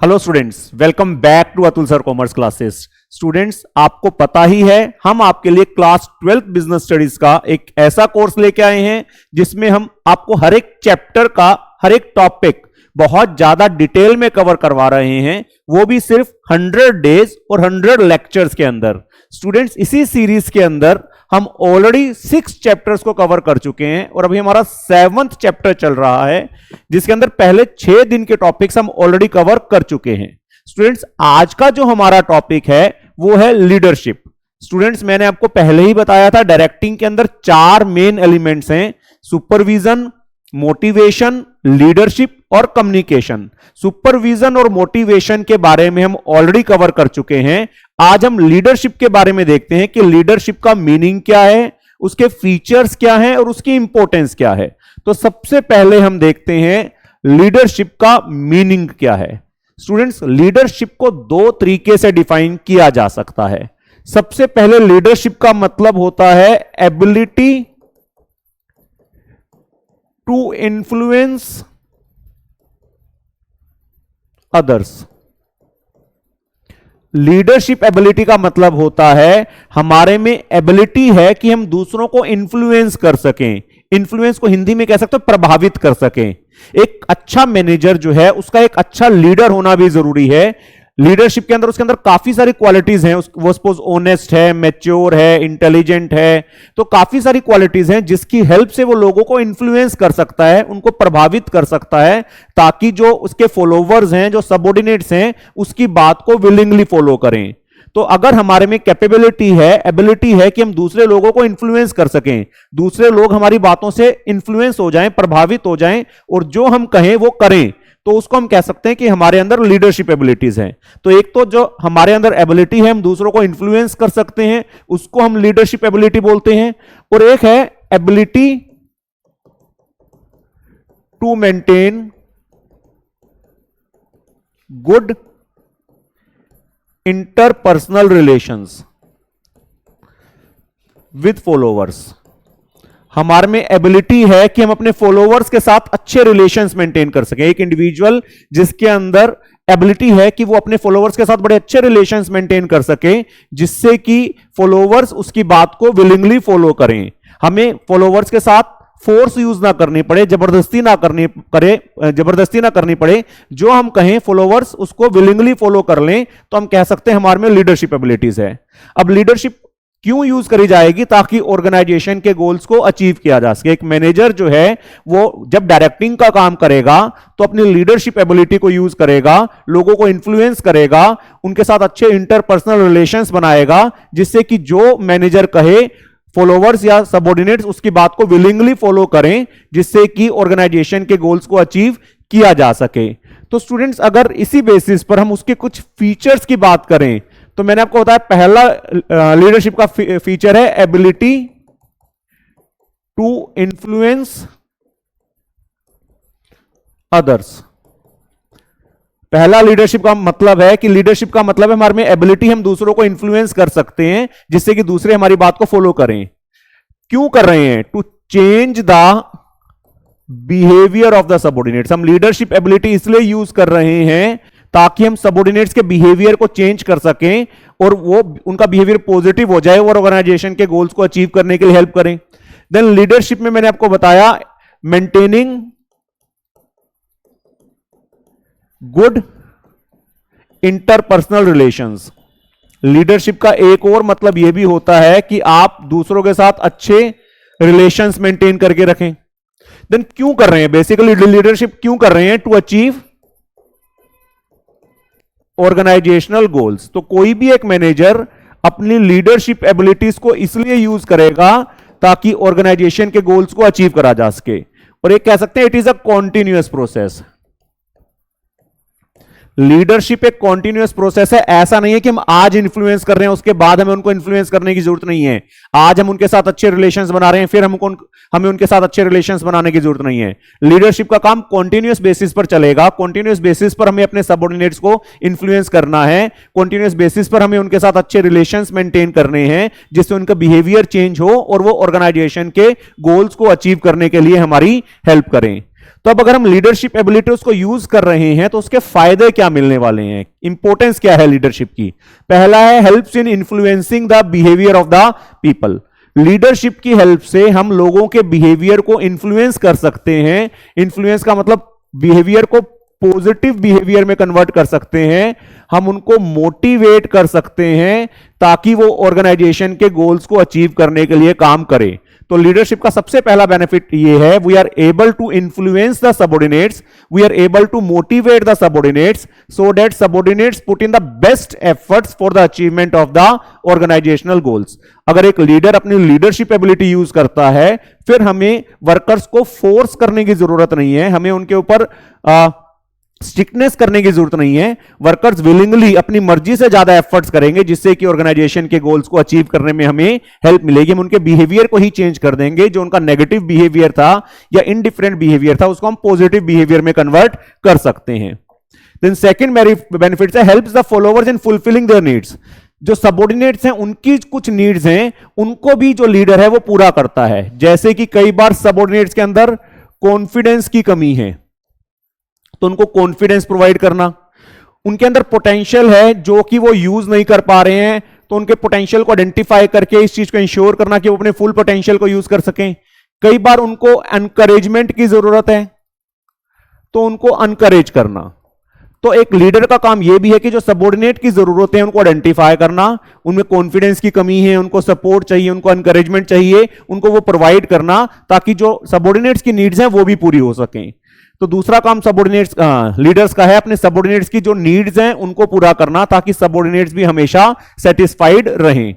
Hello students, welcome back to Atul sir commerce classes. Students, आपको पता ही है हम आपके लिए क्लास 12 बिजनेस स्टडीज का एक ऐसा कोर्स लेके आए हैं जिसमें हम आपको हर एक चैप्टर का हर एक टॉपिक बहुत ज्यादा डिटेल में कवर करवा रहे हैं, वो भी सिर्फ 100 डेज और 100 लेक्चर्स के अंदर। स्टूडेंट्स, इसी सीरीज के अंदर हम ऑलरेडी 6 चैप्टर्स को कवर कर चुके हैं और अभी हमारा 7th चैप्टर चल रहा है, जिसके अंदर पहले 6 दिन के टॉपिक्स हम ऑलरेडी कवर कर चुके हैं। स्टूडेंट्स, आज का जो हमारा टॉपिक है वो है लीडरशिप। स्टूडेंट्स, मैंने आपको पहले ही बताया था डायरेक्टिंग के अंदर 4 मेन एलिमेंट्स हैं: सुपरविजन, मोटिवेशन, लीडरशिप और कम्युनिकेशन। सुपरविजन और मोटिवेशन के बारे में हम ऑलरेडी कवर कर चुके हैं। आज हम लीडरशिप के बारे में देखते हैं कि लीडरशिप का मीनिंग क्या है, उसके फीचर्स क्या हैं और उसकी इंपॉर्टेंस क्या है। तो सबसे पहले हम देखते हैं लीडरशिप का मीनिंग क्या है। स्टूडेंट्स, लीडरशिप को 2 तरीके से डिफाइन किया जा सकता है। सबसे पहले लीडरशिप का मतलब होता है ability to influence others. Leadership ability का मतलब होता है हमारे में एबिलिटी है कि हम दूसरों को इन्फ्लुएंस कर सकें। इन्फ्लुएंस को हिंदी में कह सकते हैं प्रभावित कर सकें। एक अच्छा मैनेजर जो है उसका एक अच्छा लीडर होना भी जरूरी है। लीडरशिप के अंदर उसके अंदर काफी सारी क्वालिटीज हैं। वो सपोज ऑनेस्ट है, मैच्योर है, इंटेलिजेंट है, तो काफी सारी क्वालिटीज हैं जिसकी हेल्प से वो लोगों को इन्फ्लुएंस कर सकता है, उनको प्रभावित कर सकता है, ताकि जो उसके फॉलोवर्स हैं, जो सबऑर्डिनेट्स हैं, उसकी बात को विलिंगली फॉलो करें। तो अगर हमारे में कैपेबिलिटी है, एबिलिटी है कि हम दूसरे लोगों को इन्फ्लुएंस कर सकें, दूसरे लोग हमारी बातों से इन्फ्लुएंस हो जाएं, प्रभावित हो जाएं और जो हम कहें वो करें, तो उसको हम कह सकते हैं कि हमारे अंदर लीडरशिप एबिलिटीज हैं। तो एक तो जो हमारे अंदर एबिलिटी है हम दूसरों को इन्फ्लुएंस कर सकते हैं, उसको हम लीडरशिप एबिलिटी बोलते हैं। और एक है ability to maintain good interpersonal relations with followers. हमारे में एबिलिटी है कि हम अपने फॉलोवर्स के साथ अच्छे रिलेशंस मेंटेन कर सकें। एक इंडिविजुअल जिसके अंदर एबिलिटी है कि वो अपने फॉलोवर्स के साथ बड़े अच्छे रिलेशंस मेंटेन कर सके, जिससे कि फॉलोवर्स उसकी बात को विलिंगली फॉलो करें। हमें फॉलोवर्स के साथ फोर्स यूज ना करनी पड़े, जबरदस्ती ना करनी पड़े। जो हम कहें फॉलोवर्स उसको विलिंगली फॉलो कर लें, तो हम कह सकते हैं हमारे में लीडरशिप एबिलिटीज है। अब लीडरशिप क्यों यूज करी जाएगी? ताकि ऑर्गेनाइजेशन के गोल्स को अचीव किया जा सके। एक मैनेजर जो है वो जब डायरेक्टिंग का काम करेगा तो अपनी लीडरशिप एबिलिटी को यूज करेगा, लोगों को इन्फ्लुएंस करेगा, उनके साथ अच्छे इंटरपर्सनल रिलेशंस बनाएगा, जिससे कि जो मैनेजर कहे फॉलोवर्स या सबऑर्डिनेट्स उसकी बात को विलिंगली फॉलो करें, जिससे कि ऑर्गेनाइजेशन के गोल्स को अचीव किया जा सके। तो स्टूडेंट्स, अगर इसी बेसिस पर हम उसके कुछ फीचर्स की बात करें, तो मैंने आपको बताया पहला लीडरशिप का फीचर है एबिलिटी टू इन्फ्लुएंस अदर्स। पहला लीडरशिप का मतलब है कि लीडरशिप का मतलब है हमारे में एबिलिटी, हम दूसरों को इन्फ्लुएंस कर सकते हैं, जिससे कि दूसरे हमारी बात को फॉलो करें। क्यों कर रहे हैं? To change the behaviour of the subordinates. हम लीडरशिप एबिलिटी इसलिए यूज कर रहे हैं ताकि हम सबऑर्डिनेट्स के बिहेवियर को चेंज कर सकें और वो उनका बिहेवियर पॉजिटिव हो जाए और ऑर्गेनाइजेशन के गोल्स को अचीव करने के लिए हेल्प करें। देन लीडरशिप में मैंने आपको बताया maintaining good interpersonal relations. Leadership का एक और मतलब यह भी होता है कि आप दूसरों के साथ अच्छे रिलेशंस मेंटेन करके रखें। देन क्यों कर रहे हैं? बेसिकली लीडरशिप क्यों कर रहे हैं? To achieve organisational goals. तो कोई भी एक मैनेजर अपनी लीडरशिप एबिलिटीज को इसलिए यूज करेगा ताकि ऑर्गेनाइजेशन के गोल्स को अचीव करा जा सके। और एक कह सकते हैं it is a continuous process. Leadership एक कॉन्टिन्यूअस प्रोसेस है। ऐसा नहीं है कि हम आज इन्फ्लुएंस कर रहे हैं उसके बाद हमें उनको इन्फ्लुएंस करने की जरूरत नहीं है। आज हम उनके साथ अच्छे रिलेशंस बना रहे हैं, फिर हमें उनके साथ अच्छे रिलेशंस बनाने की जरूरत नहीं है। लीडरशिप का काम कॉन्टिन्यूअस बेसिस पर चलेगा। कॉन्टिन्यूअस बेसिस पर हमें अपने सबऑर्डिनेट्स को इन्फ्लुएंस करना है। कॉन्टिन्यूअस बेसिस पर हमें उनके साथ अच्छे रिलेशंस मेंटेन करने हैं, जिससे उनका बिहेवियर चेंज हो और वो ऑर्गेनाइजेशन के गोल्स को अचीव करने के लिए हमारी हेल्प करें। तो अब अगर हम लीडरशिप एबिलिटीज को यूज कर रहे हैं तो उसके फायदे क्या मिलने वाले हैं, इंपॉर्टेंस क्या है लीडरशिप की। पहला है helps in influencing the behaviour of the people. Leadership की हेल्प से हम लोगों के बिहेवियर को इन्फ्लुएंस कर सकते हैं। इन्फ्लुएंस का मतलब बिहेवियर को पॉजिटिव बिहेवियर में कन्वर्ट कर सकते हैं, हम उनको मोटिवेट कर सकते हैं ताकि वो ऑर्गेनाइजेशन के गोल्स को अचीव करने के लिए काम करें। तो लीडरशिप का सबसे पहला बेनिफिट ये है, we are able to influence the subordinates, we are able to motivate the subordinates so that subordinates put in the best efforts for the achievement of the organisational goals. अगर एक leader अपनी leadership ability use करता है, फिर हमें workers को force करने की जरूरत नहीं है, हमें उनके ऊपर स्ट्रिक्टनेस करने की जरूरत नहीं है। वर्कर्स विलिंगली अपनी मर्जी से ज्यादा एफर्ट्स करेंगे, जिससे कि ऑर्गेनाइजेशन के गोल्स को अचीव करने में हमें हेल्प मिलेगी। हम उनके बिहेवियर को ही चेंज कर देंगे, जो उनका नेगेटिव बिहेवियर था या इनडिफरेंट बिहेवियर था उसको हम पॉजिटिव बिहेवियर में कन्वर्ट कर सकते हैं। देन सेकंड बेनिफिट है helps the followers in fulfilling their needs. जो सबऑर्डिनेट्स हैं उनकी कुछ नीड्स हैं, उनको भी जो लीडर है वो पूरा करता है। जैसे कि कई बार सबऑर्डिनेट्स के अंदर कॉन्फिडेंस की कमी है, तो उनको कॉन्फिडेंस प्रोवाइड करना। उनके अंदर पोटेंशियल है जो कि वो यूज नहीं कर पा रहे हैं, तो उनके पोटेंशियल को आइडेंटिफाई करके इस चीज को इंश्योर करना कि वो अपने फुल पोटेंशियल को यूज कर सकें। कई बार उनको एनकरेजमेंट की जरूरत है, तो उनको एनकरेज करना। तो एक लीडर का काम यह भी है कि जो सबऑर्डिनेट की जरूरतें हैं उनको आइडेंटिफाई करना, उनमें कॉन्फिडेंस की कमी है, उनको सपोर्ट चाहिए, उनको एनकरेजमेंट चाहिए, उनको वो प्रोवाइड करना ताकि जो सबऑर्डिनेट्स की नीड्स हैं वो भी पूरी हो सकें। तो दूसरा काम सबऑर्डिनेट्स लीडर्स का है अपने सबऑर्डिनेट्स की जो नीड्स हैं उनको पूरा करना, ताकि सबऑर्डिनेट्स भी हमेशा सेटिस्फाइड रहें।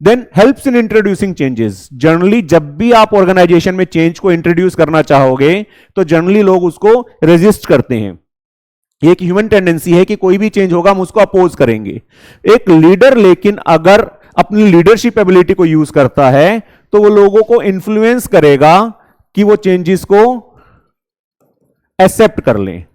Then helps in introducing changes. Generally जब भी आप ऑर्गेनाइजेशन में चेंज को इंट्रोड्यूस करना चाहोगे तो जनरली लोग उसको रेजिस्ट करते हैं। ये एक ह्यूमन टेंडेंसी है कि कोई भी चेंज होगा हम उसको अपोज करेंगे। एक लीडर लेकिन अगर अपनी लीडरशिप एबिलिटी को यूज करता है तो वो लोगों को इन्फ्लुएंस करेगा कि वो चेंजेस को एक्सेप्ट कर लें।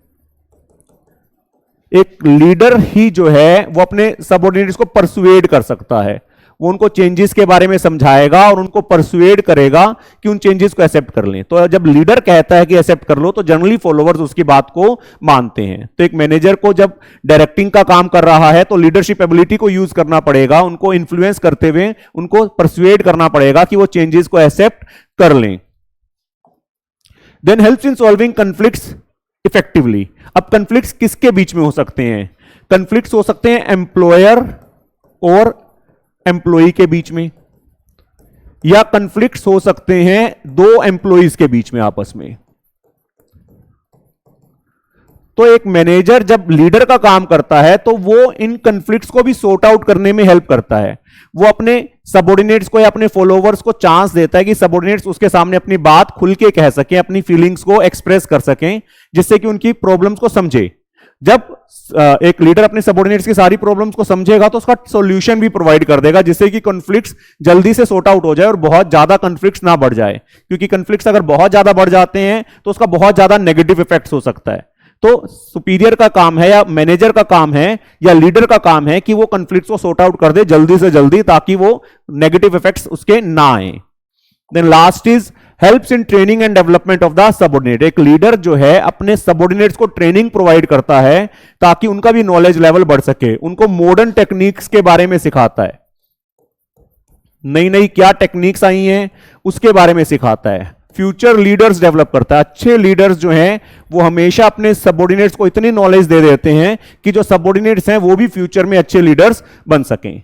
एक लीडर ही जो है वो अपने सबऑर्डिनेट्स को परसुएड कर सकता है, वो उनको चेंजेस के बारे में समझाएगा और उनको परसुएड करेगा कि उन चेंजेस को एक्सेप्ट कर लें। तो जब लीडर कहता है कि एक्सेप्ट कर लो तो जनरली फॉलोवर्स उसकी बात को मानते हैं। तो एक मैनेजर को जब डायरेक्टिंग का काम कर रहा है तो लीडरशिप एबिलिटी को यूज करना पड़ेगा, उनको इन्फ्लुएंस करते हुए उनको परसुएड करना पड़ेगा कि वो चेंजेस को एक्सेप्ट कर लें। Then helps in solving conflicts effectively. अब कन्फ्लिक्ट्स किसके बीच में हो सकते हैं? कन्फ्लिक्ट्स हो सकते हैं एम्प्लॉयर और एम्प्लॉई के बीच में, या कन्फ्लिक्ट्स हो सकते हैं दो एम्प्लॉइज के बीच में आपस में। तो एक मैनेजर जब लीडर का काम करता है तो वो इन कन्फ्लिक्ट्स को भी सॉर्ट आउट करने में हेल्प करता है। वो अपने सबऑर्डिनेट्स को या अपने फॉलोवर्स को चांस देता है कि सबऑर्डिनेट्स उसके सामने अपनी बात खुल के कह सकें, अपनी फीलिंग्स को एक्सप्रेस कर सकें, जिससे कि उनकी प्रॉब्लम्स को समझे। जब एक लीडर अपने सबऑर्डिनेट्स की सारी प्रॉब्लम्स को समझेगा तो उसका सॉल्यूशन भी प्रोवाइड कर देगा, जिससे कि कॉन्फ्लिक्ट्स जल्दी से सॉर्ट आउट हो जाए और बहुत ज्यादा कॉन्फ्लिक्ट्स ना बढ़ जाए। क्योंकि कॉन्फ्लिक्ट्स अगर बहुत ज्यादा बढ़ जाते हैं तो उसका बहुत ज्यादा नेगेटिव इफेक्ट्स हो सकता है। तो सुपीरियर का काम है या मैनेजर का काम है या लीडर का काम है कि वो कॉन्फ्लिक्ट्स को सॉर्ट आउट कर दे जल्दी से जल्दी, ताकि वो नेगेटिव इफेक्ट्स उसके ना आए। Then last is helps in training and development of the subordinate. एक लीडर जो है अपने सबऑर्डिनेट्स को ट्रेनिंग प्रोवाइड करता है ताकि उनका भी नॉलेज लेवल बढ़ सके, उनको मॉडर्न टेक्निक्स के बारे में सिखाता है, नई नई क्या टेक्निक्स आई हैं उसके बारे में सिखाता है, फ्यूचर लीडर्स डेवलप करता है। अच्छे लीडर्स जो हैं वो हमेशा अपने सबऑर्डिनेट्स को इतनी नॉलेज दे देते हैं कि जो सबऑर्डिनेट्स हैं वो भी फ्यूचर में अच्छे लीडर्स बन सकें।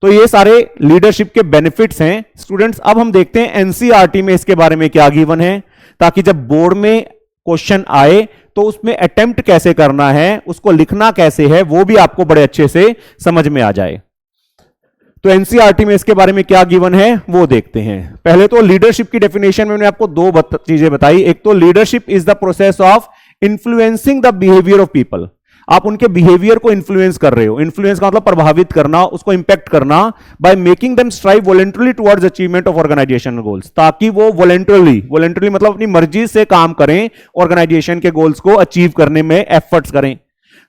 तो ये सारे लीडरशिप के बेनिफिट्स हैं। स्टूडेंट्स अब हम देखते हैं एनसीईआरटी में इसके बारे में क्या गिवन है, ताकि जब बोर्ड में क्वेश्चन आए तो उसमें अटेम्प्ट कैसे करना है, उसको लिखना कैसे है, वो भी आपको बड़े अच्छे से समझ में आ जाए। तो एनसीईआरटी में इसके बारे में क्या गिवन है वो देखते हैं। पहले तो लीडरशिप की डेफिनेशन में मैंने आपको दो चीजें बताई। एक तो leadership is the process of influencing the behaviour of people. आप उनके बिहेवियर को इन्फ्लुएंस कर रहे हो। इन्फ्लुएंस का मतलब प्रभावित करना, उसको इंपैक्ट करना, by making them strive voluntarily towards achievement of organisation goals, ताकि वो वॉलंटरली मतलब अपनी मर्जी से काम करें, ऑर्गेनाइजेशन के गोल्स को अचीव करने में एफर्ट्स करें।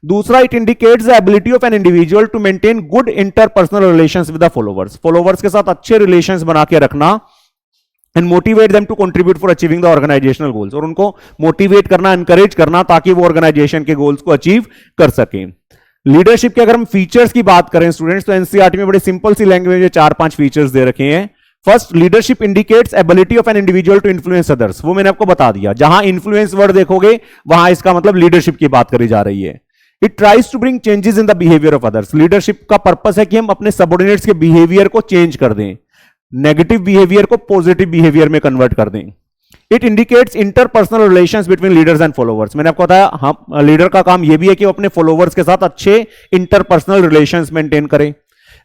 दूसरा, it indicates the ability of an individual to maintain good interpersonal relations with the followers. Followers के साथ अच्छे रिलेशंस बना के रखना and motivate them to contribute for achieving the organisational goals, और उनको मोटिवेट करना, एनकरेज करना ताकि वो ऑर्गेनाइजेशन के गोल्स को अचीव कर सकें। लीडरशिप के अगर हम फीचर्स की बात करें स्टूडेंट्स, तो एनसीईआरटी में बड़े सिंपल सी लैंग्वेज में 4-5 फीचर्स दे रखे हैं। First, leadership indicates ability of an individual to influence others, वो मैंने आपको बता दिया, जहां इन्फ्लुएंस वर्ड देखोगे वहां इसका मतलब लीडरशिप की बात करी जा रही है। It tries to bring changes in the behaviour of others, leadership का पर्पस है कि हम अपने सबऑर्डिनेट्स के बिहेवियर को चेंज कर दें, नेगेटिव बिहेवियर को पॉजिटिव बिहेवियर में कन्वर्ट कर दें। It indicates interpersonal relations between leaders and followers, मैंने आपको बताया हम लीडर का काम यह भी है कि वो अपने फॉलोवर्स के साथ अच्छे इंटरपर्सनल रिलेशंस मेंटेन करें।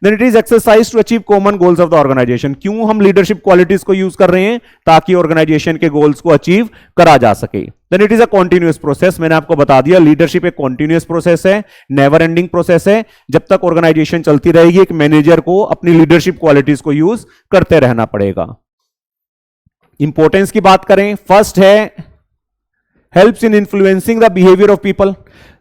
Then it is exercise to achieve common goals of the organisation, क्यों हम लीडरशिप क्वालिटीज को यूज कर रहे हैं, ताकि ऑर्गेनाइजेशन के गोल्स को अचीव करा जा सके। Then it is a continuous process, मैंने आपको बता दिया लीडरशिप एक कॉन्टिन्यूअस प्रोसेस है, नेवर एंडिंग प्रोसेस है, जब तक ऑर्गेनाइजेशन चलती रहेगी एक मैनेजर को अपनी लीडरशिप क्वालिटीज को यूज करते रहना पड़ेगा। इंपॉर्टेंस की बात करें, फर्स्ट है helps in influencing the behaviour of people,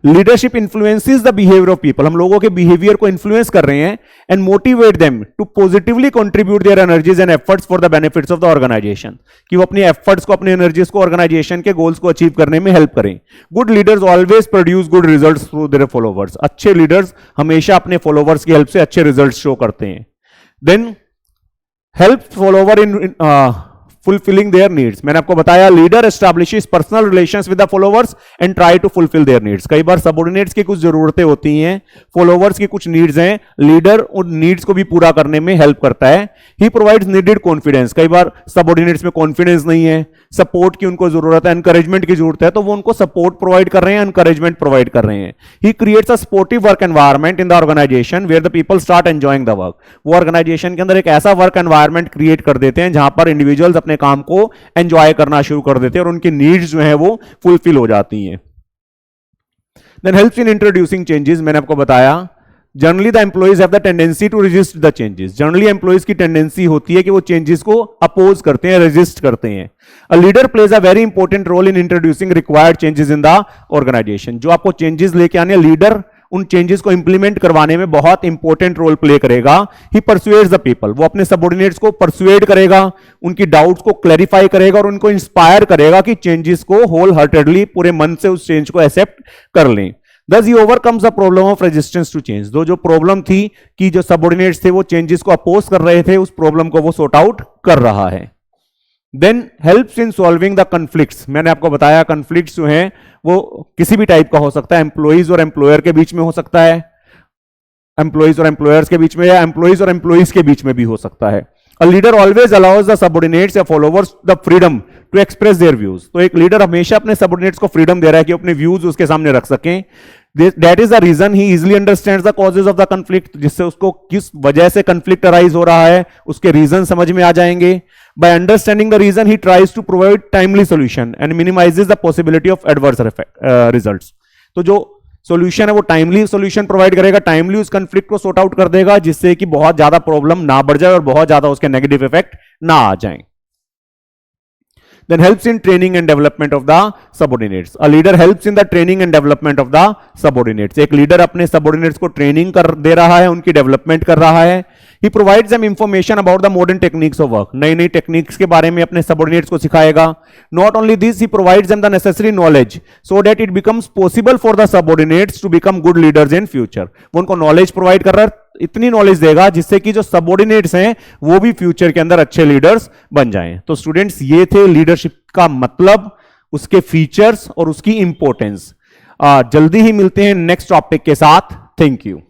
leadership influences the behaviour of people, हम लोगों के बिहेवियर को इन्फ्लुएंस कर रहे हैं, and motivate them to positively contribute their energies and efforts for the benefits of the organisation, कि वो अपनी एफर्ट्स को, अपनी एनर्जीज को ऑर्गेनाइजेशन के गोल्स को अचीव करने में हेल्प करें। Good leaders always produce good results through their followers, अच्छे लीडर्स हमेशा अपने फॉलोवर्स की हेल्प से अच्छे रिजल्ट्स शो करते हैं। Then help follower in fulfilling their needs, मैंने आपको बताया leader establishes personal relations with the followers and try to fulfil their needs, कई बार सबऑर्डिनेट्स की कुछ जरूरतें होती हैं, फॉलोवर्स की कुछ नीड्स हैं, लीडर उन नीड्स को भी पूरा करने में हेल्प करता है। ही प्रोवाइड्स नीडेड कॉन्फिडेंस, कई बार सबऑर्डिनेट्स में कॉन्फिडेंस नहीं है, सपोर्ट की उनको जरूरत है, एनकरेजमेंट की जरूरत है, तो वो उनको सपोर्ट प्रोवाइड कर रहे हैं, एनकरेजमेंट प्रोवाइड कर रहे हैं। He creates a supportive work environment in the organisation where the people start enjoying the work, वो ऑर्गेनाइजेशन के अंदर एक ऐसा वर्क एनवायरनमेंट क्रिएट कर देते हैं जहां पर इंडिविजुअल्स अपने काम को एंजॉय करना शुरू कर देते हैं और उनकी नीड्स जो है वो फुलफिल हो जाती हैं। Then helps in introducing changes, मैंने आपको बताया generally the employees have the tendency to resist the changes, generally employees की टेंडेंसी होती है कि वो चेंजेस को अपोज करते हैं, रेजिस्ट करते हैं। A leader plays a very important role in introducing required changes in the organisation, जो आपको चेंजेस लेके आने, लीडर उन चेंजेस को इंप्लीमेंट करवाने में बहुत इंपॉर्टेंट रोल प्ले करेगा। ही परसुएड्स द पीपल, वो अपने सबऑर्डिनेट्स को परसुएड करेगा, उनकी डाउट्स को क्लैरिफाई करेगा और उनको इंस्पायर करेगा कि चेंजेस को होल हार्टेडली पूरे मन से उस चेंज को एक्सेप्ट कर लें। Thus he overcomes the problem of resistance to change, जो प्रॉब्लम थी कि जो सबऑर्डिनेट्स थे वो चेंजेस को अपोज कर रहे थे, उस प्रॉब्लम को वो सॉर्ट आउट कर रहा है। Then helps in solving the conflicts, मैंने आपको बताया कन्फ्लिक्ट्स जो हैं वो किसी भी टाइप का हो सकता है, एम्प्लॉइज और एम्प्लॉयर के बीच में हो सकता है, एम्प्लॉइज और एम्प्लॉयर्स के बीच में, या एम्प्लॉइज और एम्प्लॉइज के बीच में भी हो सकता है। A leader always allows the subordinates या followers the freedom to express their views, तो एक लीडर हमेशा अपने सबऑर्डिनेट्स को फ्रीडम दे रहा है कि अपने व्यूज उसके सामने रख सकें। That is the reason he easily understands the causes of the conflict, जिससे उसको किस वजह से कंफ्लिक्ट अराइज हो रहा है उसके रीजन समझ में आ जाएंगे। By understanding the reason he tries to provide timely solution and minimizes the possibility of adverse results, तो जो सॉल्यूशन है वो टाइमली सॉल्यूशन प्रोवाइड करेगा, टाइमली उस कंफ्लिक्ट को सॉर्ट आउट कर देगा, जिससे कि बहुत ज्यादा प्रॉब्लम ना बढ़ जाए और बहुत ज्यादा उसके नेगेटिव इफेक्ट ना आ जाए। Then helps in training and development of the subordinates. A leader helps in the training and development of the subordinates. एक लीडर अपने सबऑर्डिनेट्स को ट्रेनिंग कर दे रहा है, उनकी डेवलपमेंट कर रहा है। He provides them information about the modern techniques of work. नई नई टेक्निक्स के बारे में अपने सबऑर्डिनेट्स को सिखाएगा। Not only this, he provides them the necessary knowledge so that it becomes possible for the subordinates to become good leaders in future. वो उनको नॉलेज प्रोवाइड कर रहा है, इतनी नॉलेज देगा जिससे कि जो सबऑर्डिनेट्स हैं वो भी फ्यूचर के अंदर अच्छे लीडर्स बन जाएं। तो स्टूडेंट्स ये थे लीडरशिप का मतलब, उसके फीचर्स और उसकी इंपॉर्टेंस। जल्दी ही मिलते हैं नेक्स्ट टॉपिक के साथ। Thank you.